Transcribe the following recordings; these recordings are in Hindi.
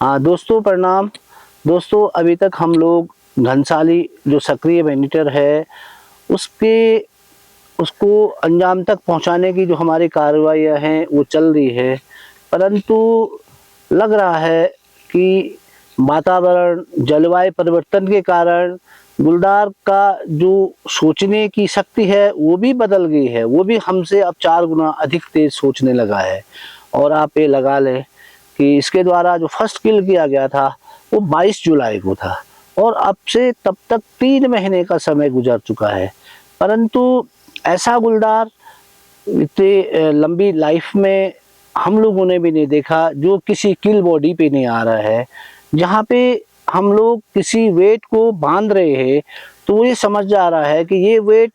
हाँ दोस्तों प्रणाम। दोस्तों अभी तक हम लोग घनसाली जो सक्रिय वेंटिलेटर है उसके उसको अंजाम तक पहुंचाने की जो हमारी कार्रवाइयाँ हैं वो चल रही है, परंतु लग रहा है कि वातावरण जलवायु परिवर्तन के कारण गुलदार का जो सोचने की शक्ति है वो भी बदल गई है। वो भी हमसे अब 4 गुना अधिक तेज सोचने लगा है। और आप ये लगा लें कि इसके द्वारा जो फर्स्ट किल किया गया था वो 22 जुलाई को था और अब से तब तक 3 महीने का समय गुजर चुका है, परंतु ऐसा गुलदार इतनी लंबी लाइफ में हम लोगों ने भी नहीं देखा जो किसी किल बॉडी पे नहीं आ रहा है। जहाँ पे हम लोग किसी वेट को बांध रहे हैं तो ये समझ जा रहा है कि ये वेट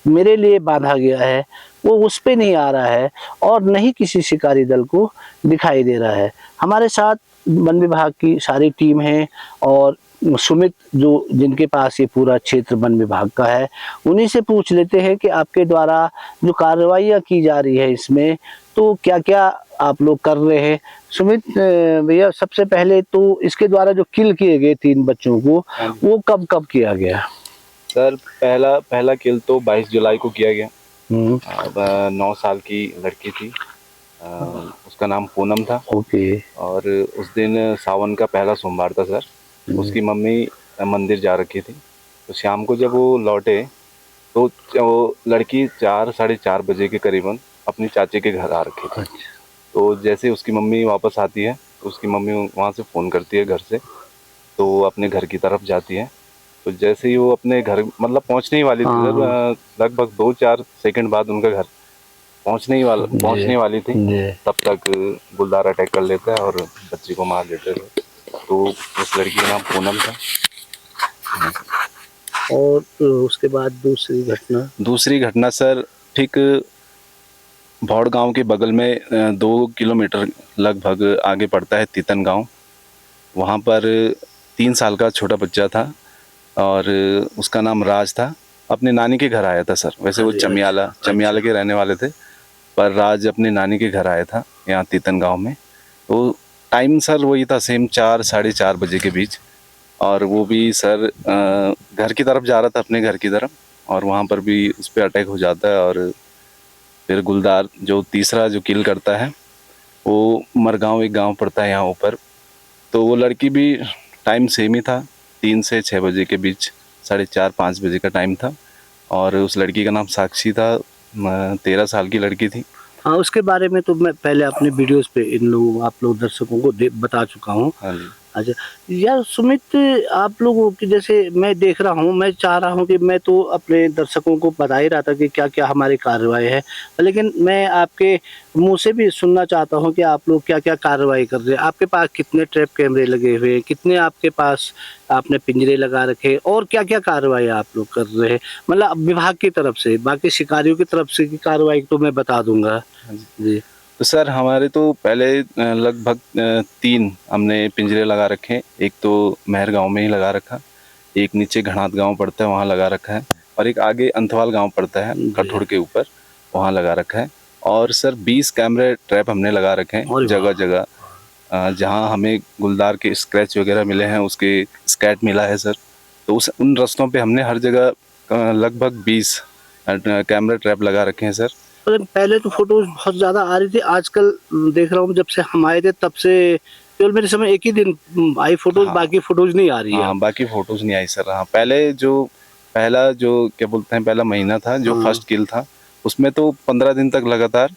मेरे लिए बांधा गया है, वो उस पे नहीं आ रहा है और नहीं किसी शिकारी दल को दिखाई दे रहा है। हमारे साथ वन विभाग की सारी टीम है और सुमित जो जिनके पास ये पूरा क्षेत्र वन विभाग का है, उन्हीं से पूछ लेते हैं कि आपके द्वारा जो कार्रवाइयाँ की जा रही है इसमें तो क्या क्या आप लोग कर रहे हैं। सुमित भैया, सबसे पहले तो इसके द्वारा जो किल किए गए 3 बच्चों को वो कब कब किया गया? सर पहला किल तो 22 जुलाई को किया गया। अब 9 साल की लड़की थी, उसका नाम पूनम था। ओके। और उस दिन सावन का पहला सोमवार था सर। उसकी मम्मी मंदिर जा रखी थी, तो शाम को जब वो लौटे तो वो लड़की 4 साढ़े 4 बजे के करीबन अपनी चाची के घर आ रखी थी। तो जैसे उसकी मम्मी वापस आती है तो उसकी मम्मी वहाँ से फ़ोन करती है घर से, तो वो अपने घर की तरफ जाती है। तो जैसे ही वो अपने घर मतलब पहुंचने ही वाली थी सर, लगभग 2-4 सेकंड बाद उनका घर पहुंचने वाली थी, तब तक गुलदार अटैक कर लेता है और बच्ची को मार लेते थे। तो उस लड़की का नाम पूनम था। और उसके बाद दूसरी घटना सर, ठीक भौड़ गांव के बगल में 2 किलोमीटर लगभग आगे पड़ता है तीतन गांव। वहाँ पर 3 साल का छोटा बच्चा था और उसका नाम राज था। अपने नानी के घर आया था सर। वैसे वो चमियाला के रहने वाले थे, पर राज अपने नानी के घर आया था यहाँ तीतन गांव में। तो टाइम सर वही था सेम 4 साढ़े 4 बजे के बीच, और वो भी सर घर की तरफ जा रहा था, अपने घर की तरफ, और वहाँ पर भी उस पर अटैक हो जाता है। और फिर गुलदार जो तीसरा जो किल करता है वो मरगांव एक गांव पड़ता है यहाँ ऊपर। तो वो लड़की भी टाइम सेम ही था, 3 से 6 बजे के बीच, 4:30-5 बजे का टाइम था। और उस लड़की का नाम साक्षी था, 13 साल की लड़की थी। हाँ, उसके बारे में तो मैं पहले अपने वीडियोस पे आप लोग दर्शकों को बता चुका हूँ। हाँ जी। अच्छा यार सुमित, आप लोगों की जैसे मैं देख रहा हूँ, मैं चाह रहा हूँ कि मैं तो अपने दर्शकों को बता ही रहा था कि क्या क्या हमारी कार्रवाई है, लेकिन मैं आपके मुंह से भी सुनना चाहता हूँ कि आप लोग क्या क्या कार्रवाई कर रहे हैं। आपके पास कितने ट्रैप कैमरे लगे हुए हैं, कितने आपके पास आपने पिंजरे लगा रखे, और क्या क्या कार्रवाई आप लोग कर रहे हैं, मतलब विभाग की तरफ से। बाकी शिकारियों की तरफ से की कार्रवाई तो मैं बता दूंगा जी। तो सर हमारे तो पहले लगभग 3 हमने पिंजरे लगा रखे हैं। एक तो महर गांव में ही लगा रखा, एक नीचे घणात गांव पड़ता है वहाँ लगा रखा है, और एक आगे अंथवाल गांव पड़ता है कठोड़ के ऊपर, वहाँ लगा रखा है। और सर 20 कैमरे ट्रैप हमने लगा रखे हैं जगह जगह, जहाँ हमें गुलदार के स्क्रैच वगैरह मिले हैं, उसके स्कैट मिला है सर। तो उन रास्तों पे हमने हर जगह लगभग 20 कैमरा ट्रैप लगा रखे हैं सर। पहले तो फोटोज बहुत ज्यादा आ रही थी, आजकल देख रहा हूँ जब से हम आए थे तब से केवल मेरे समय एक ही दिन आई फोटोज। हाँ, बाकी फोटोज नहीं आ रही है। हाँ, बाकी फोटोज नहीं आई सर। हाँ, पहला जो क्या बोलते हैं, पहला महीना था जो फर्स्ट किल था, उसमें तो 15 दिन तक लगातार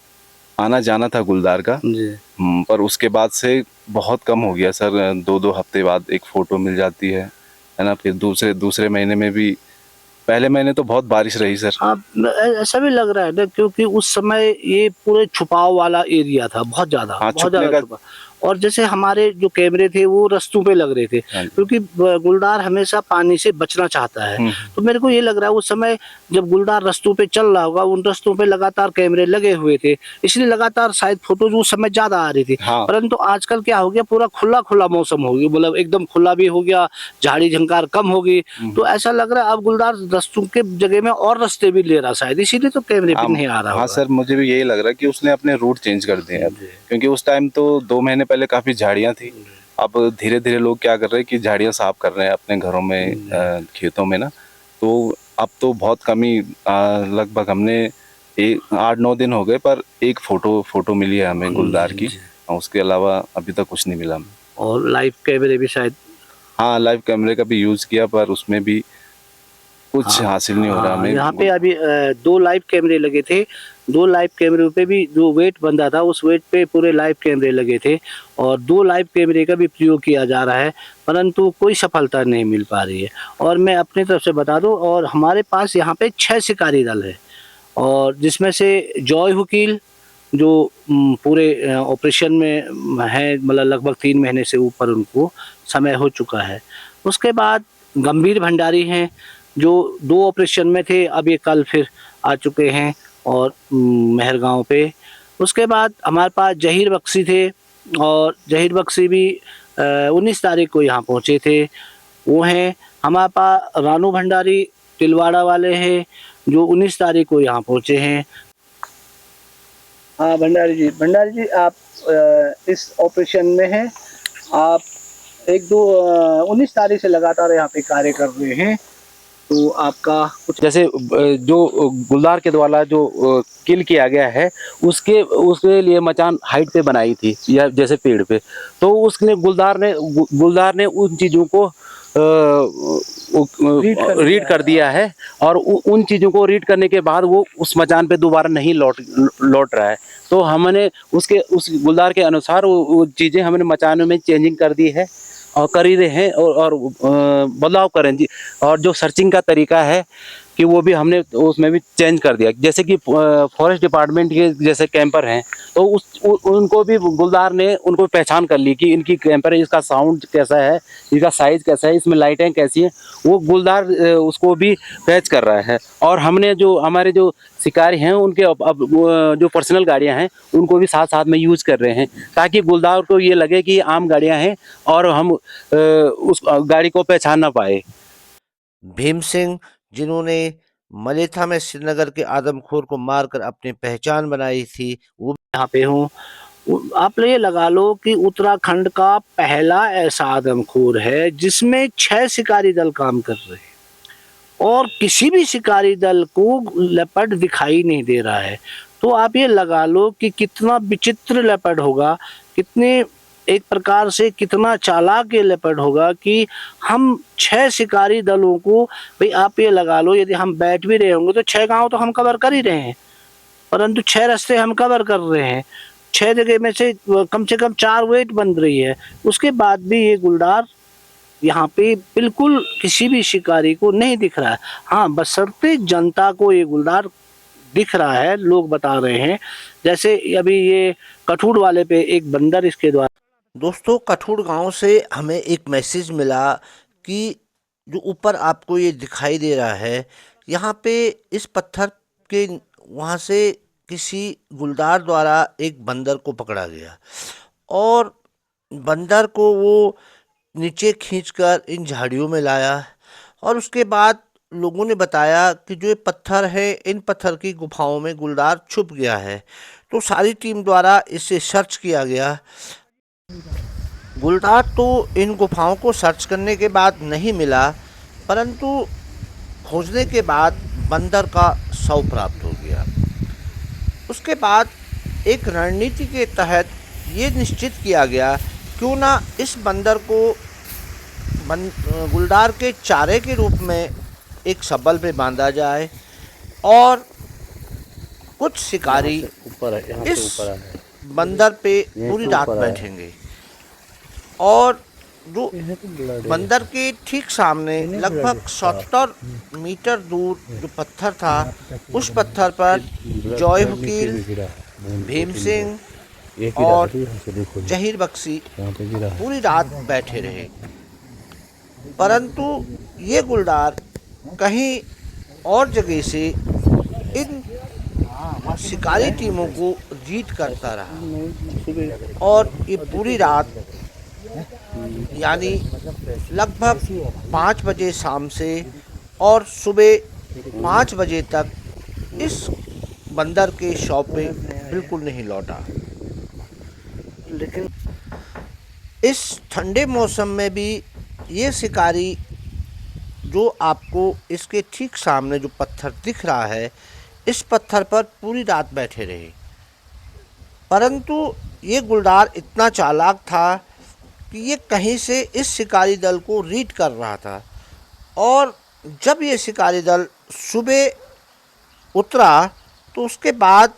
आना जाना था गुलदार का जी। पर उसके बाद से बहुत कम हो गया सर। 2-2 हफ्ते बाद एक फोटो मिल जाती है ना। फिर दूसरे महीने में भी, पहले महीने तो बहुत बारिश रही सर। हाँ, ऐसा भी लग रहा है ना, क्योंकि उस समय ये पूरे छुपाव वाला एरिया था, बहुत ज्यादा। हाँ, बहुत ज्यादा छुपा। और जैसे हमारे जो कैमरे थे वो रस्तों पे लग रहे थे, क्योंकि गुलदार हमेशा पानी से बचना चाहता है। तो मेरे को ये लग रहा है उस समय जब गुलदार रस्तों पे चल रहा होगा, उन रस्तों पे लगातार कैमरे लगे हुए थे, इसलिए लगातार शायद फोटोज उस समय ज्यादा आ रही थी। हाँ। परंतु आजकल क्या हो गया, पूरा खुला खुला मौसम हो गया, मतलब एकदम खुला भी हो गया, झाड़ी झंकार कम हो गई। तो ऐसा लग रहा है अब गुलदार रस्तों के जगह में और रास्ते भी ले रहा शायद, इसीलिए तो कैमरे भी नहीं आ रहा। हाँ सर, मुझे भी यही लग रहा है कि उसने अपने रूट चेंज कर दिए, क्योंकि उस टाइम तो 2 महीने पहले काफी झाड़ियां थी, अब धीरे धीरे लोग क्या कर रहे हैं कि झाड़ियाँ साफ कर रहे हैं अपने घरों में, खेतों में ना। तो अब तो बहुत कम ही, लगभग हमने 8-9 दिन हो गए, पर एक फोटो मिली है हमें गुलदार की। उसके अलावा अभी तक कुछ नहीं मिला हमें। और लाइव कैमरे भी शायद। हाँ, लाइव कैमरे का भी यूज़ किया, पर उसमें भी कुछ हासिल नहीं हो रहा हमें। यहाँ पे अभी 2 लाइव कैमरे लगे थे। 2 लाइव कैमरे पे भी जो वेट बंधा था उस वेट पे पूरे लाइव कैमरे लगे थे और 2 लाइव कैमरे का भी प्रयोग किया जा रहा है, परंतु कोई सफलता नहीं मिल पा रही है। और मैं अपनी तरफ से बता दूं, और हमारे पास यहाँ पे 6 शिकारी दल है, और जिसमें से जॉय वकील जो पूरे ऑपरेशन में है, मतलब लगभग 3 महीने से ऊपर उनको समय हो चुका है। उसके बाद गंभीर भंडारी हैं जो 2 ऑपरेशन में थे, अब ये कल फिर आ चुके हैं और मेहरगांव पे। उसके बाद हमारे पास जहीर बख्शी थे, और जहीर बख्शी भी 19 तारीख को यहाँ पहुँचे थे, वो हैं। हमारे पास रानू भंडारी तिलवाड़ा वाले हैं जो 19 तारीख को यहाँ पहुँचे हैं। हाँ भंडारी जी आप इस ऑपरेशन में हैं, आप 19 तारीख से लगातार यहाँ पे कार्य कर रहे हैं, तो आपका कुछ जैसे जो गुलदार के द्वारा जो किल किया गया है उसके लिए मचान हाइट पे बनाई थी, या जैसे पेड़ पे, तो उसने गुलदार ने उन चीज़ों को रीड कर दिया है, और उन चीज़ों को रीड करने के बाद वो उस मचान पे दोबारा नहीं लौट रहा है। तो हमने उस गुलदार के अनुसार वो चीज़ें हमने मचानों में चेंजिंग कर दी है और कर ही रहे हैं, और बदलाव करें जी। और जो सर्चिंग का तरीका है कि वो भी हमने उसमें भी चेंज कर दिया। जैसे कि फॉरेस्ट डिपार्टमेंट के जैसे कैंपर हैं, तो उनको भी गुलदार ने उनको पहचान कर ली कि इनकी कैंपर है, इसका साउंड कैसा है, इसका साइज़ कैसा है, इसमें लाइटें कैसी हैं, वो गुलदार उसको भी पैच कर रहा है। और हमने जो हमारे जो शिकारी हैं उनके अब जो पर्सनल गाड़ियां हैं उनको भी साथ साथ में यूज़ कर रहे हैं, ताकि गुलदार को ये लगे कि आम गाड़ियां हैं और हम उस गाड़ी को पहचान ना पाए। भीम सिंह, जिन्होंने मलेथा में श्रीनगर के आदमखोर को मारकर अपनी पहचान बनाई थी, वो यहाँ पे हूँ। आप ये लगा लो कि उत्तराखंड का पहला ऐसा आदमखोर है जिसमें 6 शिकारी दल काम कर रहे हैं, और किसी भी शिकारी दल को लेपर्ड दिखाई नहीं दे रहा है। तो आप ये लगा लो कि कितना विचित्र लेपर्ड होगा, कितने एक प्रकार से कितना चालाक ये लेपर्ड होगा कि हम 6 शिकारी दलों को, भाई आप ये लगा लो यदि हम बैठ भी रहे होंगे तो 6 गांव तो हम कवर कर ही रहे हैं, परंतु 6 रास्ते हम कवर कर रहे हैं, 6 जगह में से कम 4 वेट बन रही है। उसके बाद भी ये गुलदार यहाँ पे बिल्कुल किसी भी शिकारी को नहीं दिख रहा है। हाँ, बशर्ते जनता को ये गुलदार दिख रहा है, लोग बता रहे हैं। जैसे अभी ये कठूड़ वाले पे एक बंदर इसके द्वारा। दोस्तों, कठूड़ गांव से हमें एक मैसेज मिला कि जो ऊपर आपको ये दिखाई दे रहा है, यहाँ पे इस पत्थर के वहाँ से किसी गुलदार द्वारा एक बंदर को पकड़ा गया, और बंदर को वो नीचे खींचकर इन झाड़ियों में लाया, और उसके बाद लोगों ने बताया कि जो ये पत्थर है, इन पत्थर की गुफाओं में गुलदार छुप गया है। तो सारी टीम द्वारा इसे सर्च किया गया। गुलदार तो इन गुफाओं को सर्च करने के बाद नहीं मिला, परंतु खोजने के बाद बंदर का शव प्राप्त हो गया। उसके बाद एक रणनीति के तहत ये निश्चित किया गया, क्यों ना इस बंदर को गुलदार के चारे के रूप में एक शबल पे बांधा जाए, और कुछ शिकारी इस बंदर पे पूरी रात बैठेंगे, और जो बंदर के ठीक सामने लगभग 70 मीटर दूर जो पत्थर था, उस पत्थर पर जॉय वकील, भीम सिंह और जहीर बख्शी पूरी रात बैठे रहे, परंतु ये गुलदार कहीं और जगह से इन शिकारी टीमों को रीड करता रहा, और ये पूरी रात यानी लगभग 5 बजे शाम से और सुबह 5 बजे तक इस बंदर के शव पे बिल्कुल नहीं लौटा। लेकिन इस ठंडे मौसम में भी ये शिकारी जो आपको इसके ठीक सामने जो पत्थर दिख रहा है, इस पत्थर पर पूरी रात बैठे रहे। परंतु ये गुलदार इतना चालाक था कि ये कहीं से इस शिकारी दल को रीड कर रहा था, और जब ये शिकारी दल सुबह उतरा तो उसके बाद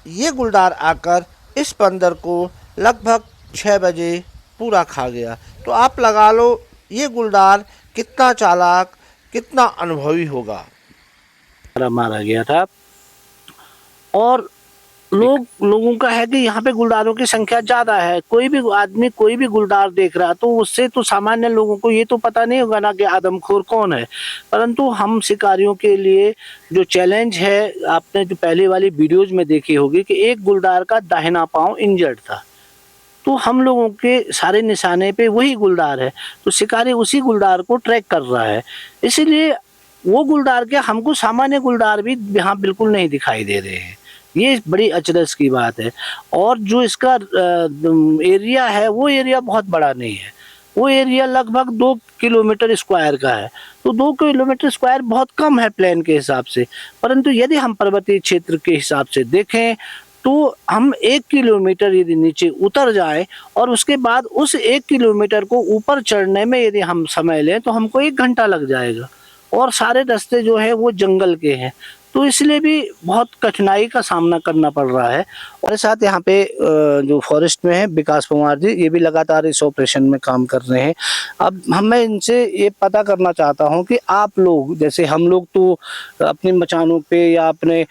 ये गुलदार आकर इस बंदर को लगभग 6 बजे पूरा खा गया। तो आप लगा लो ये गुलदार कितना चालाक, कितना अनुभवी होगा। मारा गया था। और लोगों का है कि यहाँ पे गुलदारों की संख्या ज्यादा है। कोई भी आदमी कोई भी गुलदार देख रहा तो उससे तो सामान्य लोगों को ये तो पता नहीं होगा ना कि आदमखोर कौन है। परंतु हम शिकारियों के लिए जो चैलेंज है, आपने जो पहले वाली वीडियोज में देखी होगी कि एक गुलदार का दाहिना पांव इंजर्ड था, तो हम लोगों के सारे निशाने पे वही गुलदार है, तो शिकारी उसी गुलदार को ट्रैक कर रहा है। इसीलिए वो गुलदार के हमको सामान्य गुलदार भी यहाँ बिल्कुल नहीं दिखाई दे रहे हैं। ये बड़ी अचरज की बात है। और जो इसका एरिया है वो एरिया बहुत बड़ा नहीं है, वो एरिया लगभग 2 किलोमीटर स्क्वायर का है। तो 2 किलोमीटर स्क्वायर बहुत कम है प्लेन के हिसाब से, परंतु यदि हम पर्वतीय क्षेत्र के हिसाब से देखें तो हम 1 किलोमीटर यदि नीचे उतर जाएं और उसके बाद उस 1 किलोमीटर को ऊपर चढ़ने में यदि हम समय लें तो हमको 1 घंटा लग जाएगा, और सारे रास्ते जो है वो जंगल के हैं। तो इसलिए भी बहुत कठिनाई का सामना करना पड़ रहा है। और साथ यहाँ पे जो फॉरेस्ट में है विकास कुमार जी, ये भी लगातार इस ऑपरेशन में काम कर रहे हैं। अब मैं इनसे ये पता करना चाहता हूँ कि आप लोग, जैसे हम लोग तो अपनी मचानों पे या अपने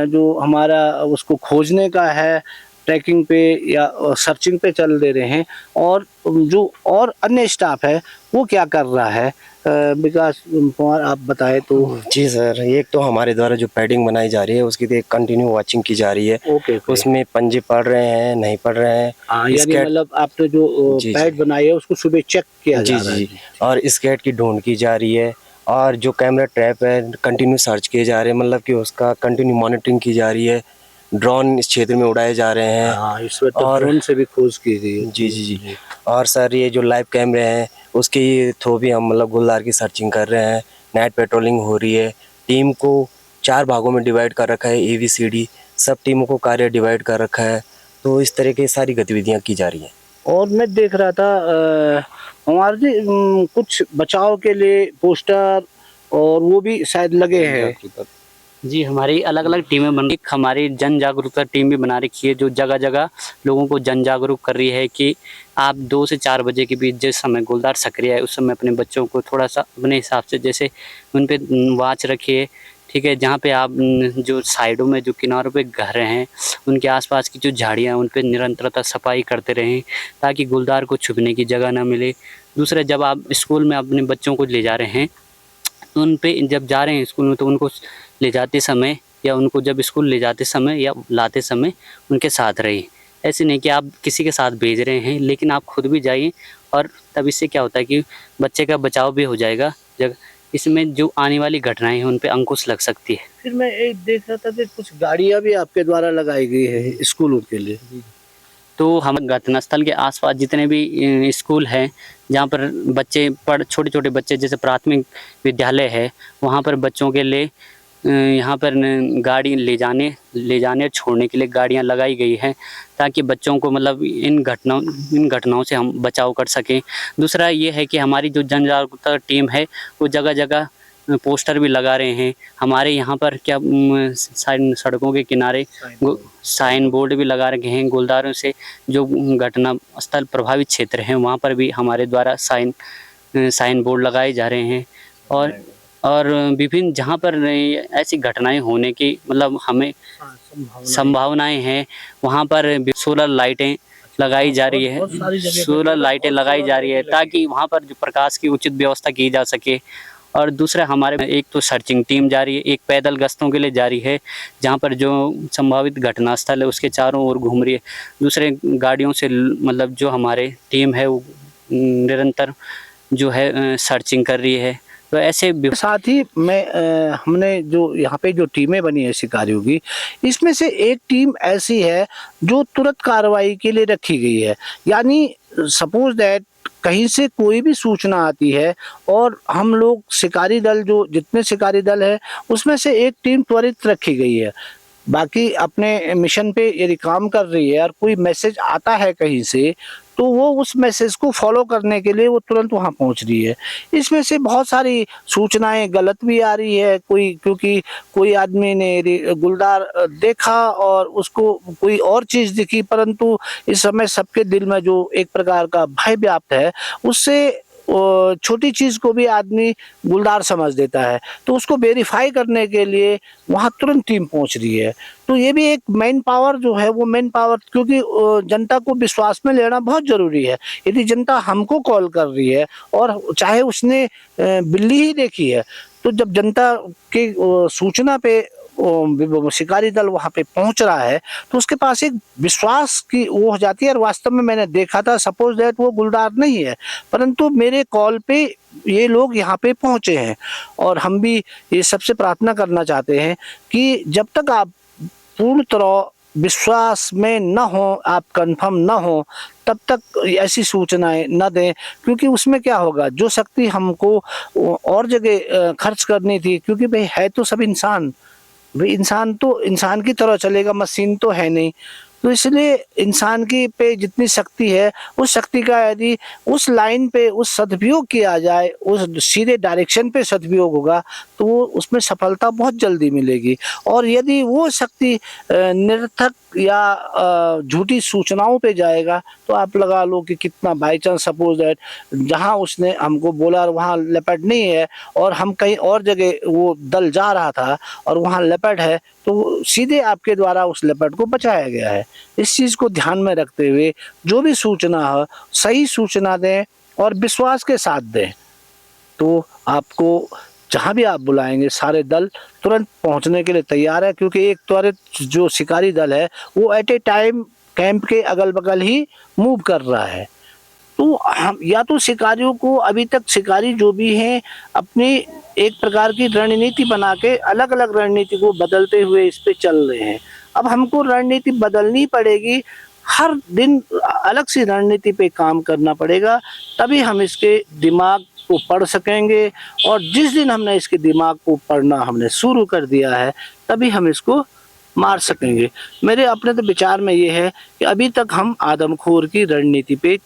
जो हमारा उसको खोजने का है ट्रैकिंग पे या सर्चिंग पे चल दे रहे हैं, और जो और अन्य स्टाफ है वो क्या कर रहा है? विकास कुमार आप बताएं तो। जी सर, एक तो हमारे द्वारा जो पैडिंग बनाई जा रही है उसकी तो एक कंटिन्यू वॉचिंग की जा रही है। ओके। उसमें पंजे पड़ रहे हैं नहीं पड़ रहे हैं, यानी मतलब आपने जो पैड बनाई है उसको सुबह चेक किया जा रहा है। जी। और स्केट की ढूंढ की जा रही है, और जो कैमरा ट्रैप है कंटिन्यू सर्च किए जा रहे हैं, मतलब कि उसका कंटिन्यू मॉनिटरिंग की जा रही है। ड्रोन इस क्षेत्र में उड़ाए जा रहे हैं। इसमें तो ड्रोन से भी खोज की गई है। जी। और सर ये जो लाइव कैमरे हैं उसके थ्रू भी हम मतलब गुलदार की सर्चिंग कर रहे हैं। नाइट पेट्रोलिंग हो रही है। टीम को 4 भागों में डिवाइड कर रखा है, ABCD सब टीमों को कार्य डिवाइड कर रखा है। तो इस तरह की सारी गतिविधियां की जा रही हैं। और मैं देख रहा था कुमार जी कुछ बचाव के लिए पोस्टर और वो भी शायद लगे हैं। जी, हमारी अलग अलग टीमें बन, एक हमारी जन जागरूकता टीम भी बना रखी है जो जगह जगह लोगों को जन जागरूक कर रही है कि आप 2 से 4 बजे के बीच जिस समय गुलदार सक्रिय है उस समय अपने बच्चों को थोड़ा सा अपने हिसाब से जैसे उन पे वॉच रखिए, ठीक है। जहाँ पे आप जो साइडों में जो किनारों पे घर हैं उनके आसपास की जो झाड़ियाँ उन पे निरंतरता सफाई करते रहें ताकि गुलदार को छुपने की जगह ना मिले। दूसरा, जब आप स्कूल में अपने बच्चों को ले जा रहे हैं तो उन पे जब जा रहे हैं स्कूल में तो उनको ले जाते समय या उनको जब स्कूल ले जाते समय या लाते समय उनके साथ रहिए। ऐसे नहीं कि आप किसी के साथ भेज रहे हैं लेकिन आप खुद भी जाइए, और तब इससे क्या होता है कि बच्चे का बचाव भी हो जाएगा। जब इसमें जो आने वाली घटनाएं हैं उन पे अंकुश लग सकती है। फिर मैं एक देख रहा था कि कुछ गाड़ियाँ भी आपके द्वारा लगाई गई है स्कूलों के लिए। तो हम घटनास्थल के आसपास जितने भी स्कूल हैं जहाँ पर बच्चे छोटे छोटे बच्चे जैसे प्राथमिक विद्यालय है वहाँ पर बच्चों के लिए यहाँ पर गाड़ी ले जाने और छोड़ने के लिए गाड़ियाँ लगाई गई हैं ताकि बच्चों को मतलब इन घटनाओं से हम बचाव कर सकें। दूसरा ये है कि हमारी जो जन जागरूकता टीम है वो जगह जगह पोस्टर भी लगा रहे हैं। हमारे यहाँ पर क्या सड़कों के किनारे साइन बोर्ड भी लगा रखे हैं। गुलदारों से जो घटना स्थल प्रभावित क्षेत्र हैं वहाँ पर भी हमारे द्वारा साइन बोर्ड लगाए जा रहे हैं। और विभिन्न जहाँ पर ऐसी घटनाएं होने की मतलब हमें संभावनाएं हैं वहाँ पर सोलर लाइटें लगाई जा रही है ताकि वहाँ पर जो प्रकाश की उचित व्यवस्था की जा सके। और दूसरा, हमारे एक तो सर्चिंग टीम जा रही है, एक पैदल गश्तों के लिए जा रही है जहाँ पर जो संभावित घटनास्थल है उसके चारों ओर घूम रही है। दूसरे गाड़ियों से मतलब जो हमारे टीम है वो निरंतर जो है सर्चिंग कर रही है। तो ऐसे साथ ही हमने जो यहाँ पे जो टीमें बनी है शिकारियों की, इसमें से एक टीम ऐसी है जो तुरंत कार्रवाई के लिए रखी गई है। यानी सपोज दैट कहीं से कोई भी सूचना आती है और हम लोग शिकारी दल, जो जितने शिकारी दल है उसमें से एक टीम त्वरित रखी गई है, बाकी अपने मिशन पे यदि काम कर रही है और कोई मैसेज आता है कहीं से तो वो उस मैसेज को फॉलो करने के लिए वो तुरंत वहाँ पहुँच रही है। इसमें से बहुत सारी सूचनाएं गलत भी आ रही है, कोई क्योंकि कोई आदमी ने गुलदार देखा और उसको कोई और चीज़ दिखी, परंतु इस समय सबके दिल में जो एक प्रकार का भय व्याप्त है उससे छोटी चीज को भी आदमी गुलदार समझ देता है, तो उसको वेरीफाई करने के लिए वहां तुरंत टीम पहुंच रही है। तो ये भी एक मैन पावर जो है वो मैन पावर, क्योंकि जनता को विश्वास में लेना बहुत जरूरी है। यदि जनता हमको कॉल कर रही है और चाहे उसने बिल्ली ही देखी है, तो जब जनता के सूचना पे शिकारी दल वहां पे पहुंच रहा है तो उसके पास एक विश्वास की वो हो जाती है। और वास्तव में मैंने देखा था, सपोज दैट वो गुलदार नहीं है, परंतु मेरे कॉल पे ये लोग यहाँ पे पहुंचे हैं। और हम भी ये सबसे प्रार्थना करना चाहते हैं कि जब तक आप पूर्ण तरह विश्वास में न हो, आप कंफर्म न हो, तब तक ऐसी सूचनाएं न दें, क्योंकि उसमें क्या होगा, जो शक्ति हमको और जगह खर्च करनी थी, क्योंकि भाई है तो सब इंसान, भाई इंसान तो इंसान की तरह चलेगा, मशीन तो है नहीं। तो इसलिए इंसान की पे जितनी शक्ति है उस शक्ति का यदि उस लाइन पे उस सदुपयोग किया जाए, उस सीधे डायरेक्शन पे सदुपयोग होगा तो वो उसमें सफलता बहुत जल्दी मिलेगी। और यदि वो शक्ति निरर्थक या झूठी सूचनाओं पे जाएगा तो आप लगा लो कि कितना, बाई चांस सपोज दैट जहाँ उसने हमको बोला वहाँ लेपर्ड नहीं है और हम कहीं और जगह वो दल जा रहा था और वहाँ लेपर्ड है, तो सीधे आपके द्वारा उस लेपर्ड को बचाया गया है। इस चीज़ को ध्यान में रखते हुए जो भी सूचना हो सही सूचना दें और विश्वास के साथ दें, तो आपको जहाँ भी आप बुलाएंगे सारे दल तुरंत पहुँचने के लिए तैयार है, क्योंकि एक त्वरित जो शिकारी दल है वो एट ए टाइम कैंप के अगल बगल ही मूव कर रहा है। तो हम या तो शिकारियों को, अभी तक शिकारी जो भी हैं अपनी एक प्रकार की रणनीति बना के अलग अलग रणनीति को बदलते हुए इस पे चल रहे हैं। अब हमको रणनीति बदलनी पड़ेगी, हर दिन अलग सी रणनीति पे काम करना पड़ेगा, तभी हम इसके दिमाग को पढ़ सकेंगे। और जिस दिन हमने इसके दिमाग को पढ़ना हमने शुरू कर दिया है तभी हम इसको मार सकेंगे। मेरे अपने तो विचार में ये है कि अभी तक हम आदमखोर की रणनीति पे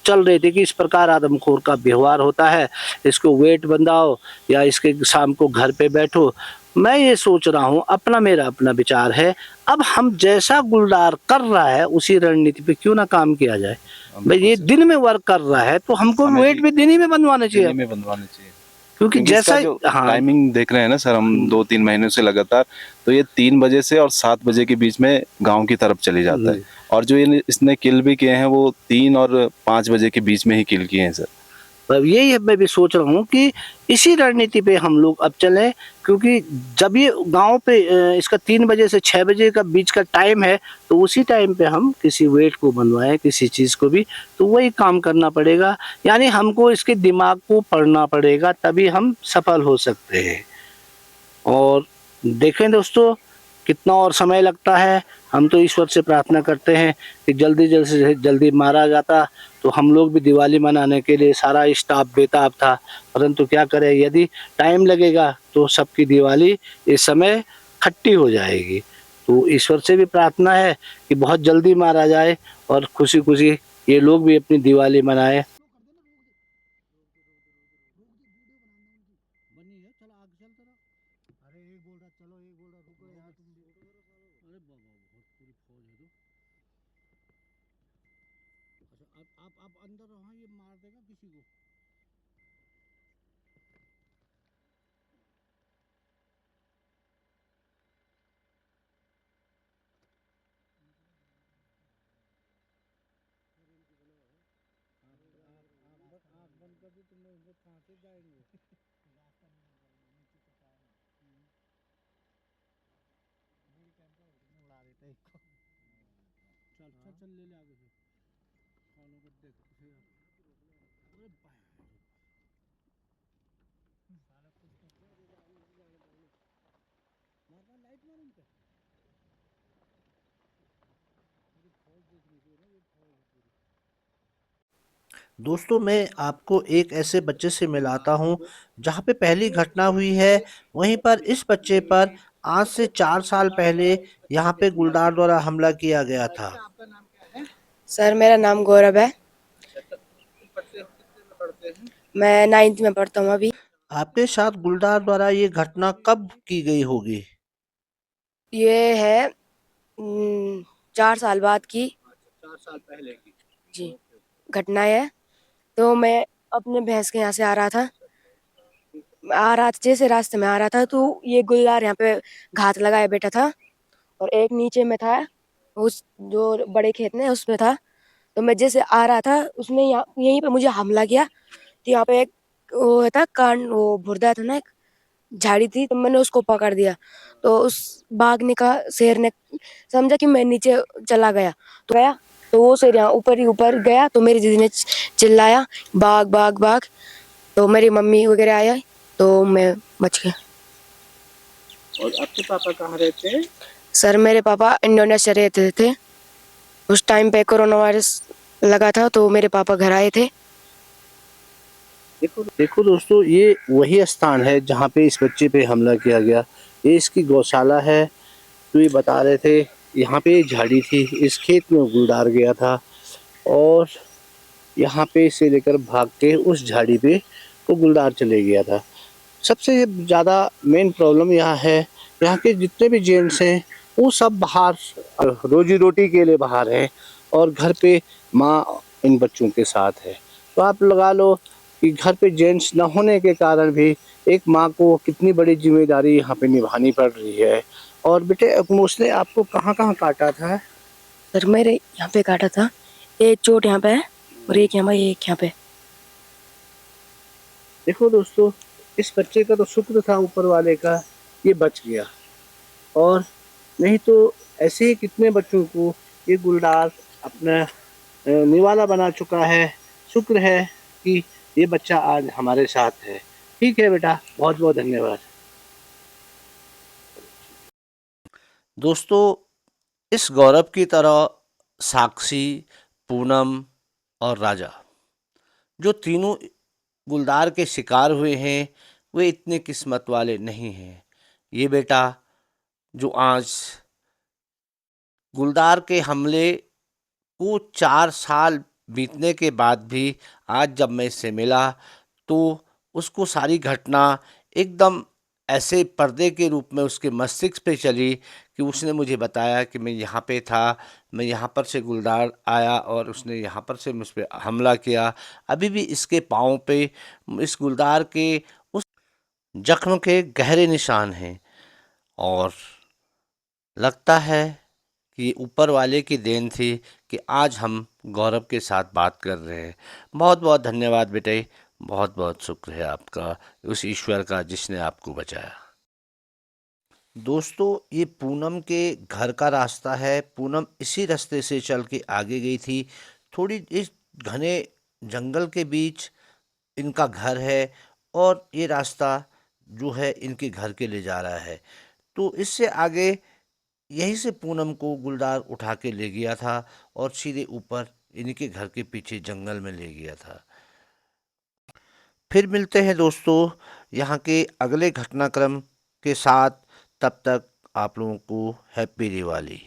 चल रहे थे कि इस प्रकार आदमखोर का व्यवहार होता है, इसको वेट बंधाओ या इसके शाम को घर पे बैठो। मैं ये सोच रहा हूँ, मेरा अपना विचार है, अब हम जैसा गुलदार कर रहा है उसी रणनीति पे क्यों ना काम किया जाए। भाई ये दिन में वर्क कर रहा है तो हमको वेट भी दिन ही में बनवाने चाहिए, में बनवाने चाहिए, क्योंकि जैसा हाँ टाइमिंग देख रहे हैं ना सर हम 2-3 महीनों से लगातार, तो ये 3 बजे से और 7 बजे के बीच में गांव की तरफ चले जाता है। और जो ये इसने किल भी किए हैं वो 3 और 5 बजे के बीच में ही किल किए हैं सर। अब यही मैं भी सोच रहा हूँ कि इसी रणनीति पे हम लोग अब चलें, क्योंकि जब ये गांव पे इसका 3 बजे से 6 बजे का बीच का टाइम है तो उसी टाइम पे हम किसी वेट को बनवाएं, किसी चीज़ को भी, तो वही काम करना पड़ेगा। यानी हमको इसके दिमाग को पढ़ना पड़ेगा, तभी हम सफल हो सकते हैं। और देखें दोस्तों कितना और समय लगता है, हम तो ईश्वर से प्रार्थना करते हैं कि जल्दी जल्दी से जल्दी मारा जाता तो हम लोग भी दिवाली मनाने के लिए सारा स्टाफ बेताब था, परंतु क्या करें, यदि टाइम लगेगा तो सबकी दिवाली इस समय खट्टी हो जाएगी। तो ईश्वर से भी प्रार्थना है कि बहुत जल्दी मारा जाए और खुशी खुशी ये लोग भी अपनी दिवाली मनाएं। आप अंदर रहो, ये मार देगा किसी को। आँख बंद कर दी तुमने, उनको फांसी जाएंगे। उड़ा देते इसको। चल चल चल ले ले आगे से, खानों को देख अरे सारा कुछ मारना, लाइट मार उन पे, मुझे फौज देखनी चाहिए ना, ये फौज पूरी। दोस्तों मैं आपको एक ऐसे बच्चे से मिलाता हूँ जहाँ पे पहली घटना हुई है। वहीं पर इस बच्चे पर आज से 4 साल पहले यहाँ पे गुलदार द्वारा हमला किया गया था। सर मेरा नाम गौरव है। मैं 9th में पढ़ता हूँ अभी। आपके साथ गुलदार द्वारा ये घटना कब की गई होगी? ये है 4 साल बाद की 4 साल पहले की जी घटना है। तो मैं अपने भैंस के यहाँ से जैसे रास्ते में आ रहा था तो ये गुलदार यहाँ पे घात लगाए बैठा था और एक नीचे में था, उस जो बड़े खेत में उसमें था। तो मैं जैसे आ रहा था उसने यहाँ यहीं पे मुझे हमला किया। तो यहाँ पे एक वो था वो भुर्दा था ना, एक झाड़ी थी, तो मैंने उसको पकड़ दिया। तो उस भागने का शेर ने समझा कि मैं नीचे चला गया, तो वो शेर यहाँ ऊपर ही ऊपर गया। तो मेरी दीदी ने चिल्लाया भाग भाग भाग। तो मेरी मम्मी वगैरह आया तो मैं बच गया। और आपके पापा कहाँ रहते हैं? सर मेरे पापा इंडोनेशिया रहते थे। उस टाइम पे कोरोना वायरस लगा था तो मेरे पापा घर आए थे। देखो दोस्तों, ये वही स्थान है जहाँ पे इस बच्चे पे हमला किया गया। ये इसकी गौशाला है। तो ये बता रहे थे यहाँ पे झाड़ी थी, इस खेत में गुलदार गया था और यहाँ पे इसे लेकर भाग के उस झाड़ी पे वो गुलदार चले गया था। सबसे ज़्यादा मेन प्रॉब्लम यहाँ है, यहाँ के जितने भी जेंट्स हैं वो सब बाहर रोजी रोटी के लिए बाहर हैं और घर पे माँ इन बच्चों के साथ है। तो आप लगा लो कि घर पे जेंट्स न होने के कारण भी एक माँ को कितनी बड़ी जिम्मेदारी यहाँ पे निभानी पड़ रही है। और बेटे उसने आपको कहाँ कहाँ काटा था? सर मेरे यहाँ पे काटा था, एक चोट यहाँ पे है और एक यहाँ पे। देखो दोस्तों, इस बच्चे का तो शुक्र था ऊपर वाले का, ये बच गया। और नहीं तो ऐसे ही कितने बच्चों को ये गुलदार अपना निवाला बना चुका है। शुक्र है कि ये बच्चा आज हमारे साथ है। ठीक है बेटा, बहुत बहुत धन्यवाद। दोस्तों इस गौरव की तरह साक्षी, पूनम और राजा, जो तीनों गुलदार के शिकार हुए हैं, वे इतने किस्मत वाले नहीं हैं। ये बेटा जो आज गुलदार के हमले को 4 साल बीतने के बाद भी आज जब मैं इससे मिला तो उसको सारी घटना एकदम ऐसे पर्दे के रूप में उसके मस्तिष्क पे चली कि उसने मुझे बताया कि मैं यहाँ पे था, मैं यहाँ पर से गुलदार आया और उसने यहाँ पर से मुझ पे हमला किया। अभी भी इसके पाँव पे इस गुलदार के उस जख्म के गहरे निशान हैं और लगता है कि ऊपर वाले की देन थी कि आज हम गौरव के साथ बात कर रहे हैं। बहुत बहुत धन्यवाद बेटे, बहुत बहुत शुक्र है आपका, उस ईश्वर का जिसने आपको बचाया। दोस्तों ये पूनम के घर का रास्ता है। पूनम इसी रास्ते से चल के आगे गई थी। थोड़ी इस घने जंगल के बीच इनका घर है और ये रास्ता जो है इनके घर के ले जा रहा है। तो इससे आगे यहीं से पूनम को गुलदार उठा के ले गया था और सीधे ऊपर इनके घर के पीछे जंगल में ले गया था। फिर मिलते हैं दोस्तों यहाँ के अगले घटनाक्रम के साथ। तब तक आप लोगों को हैप्पी दिवाली।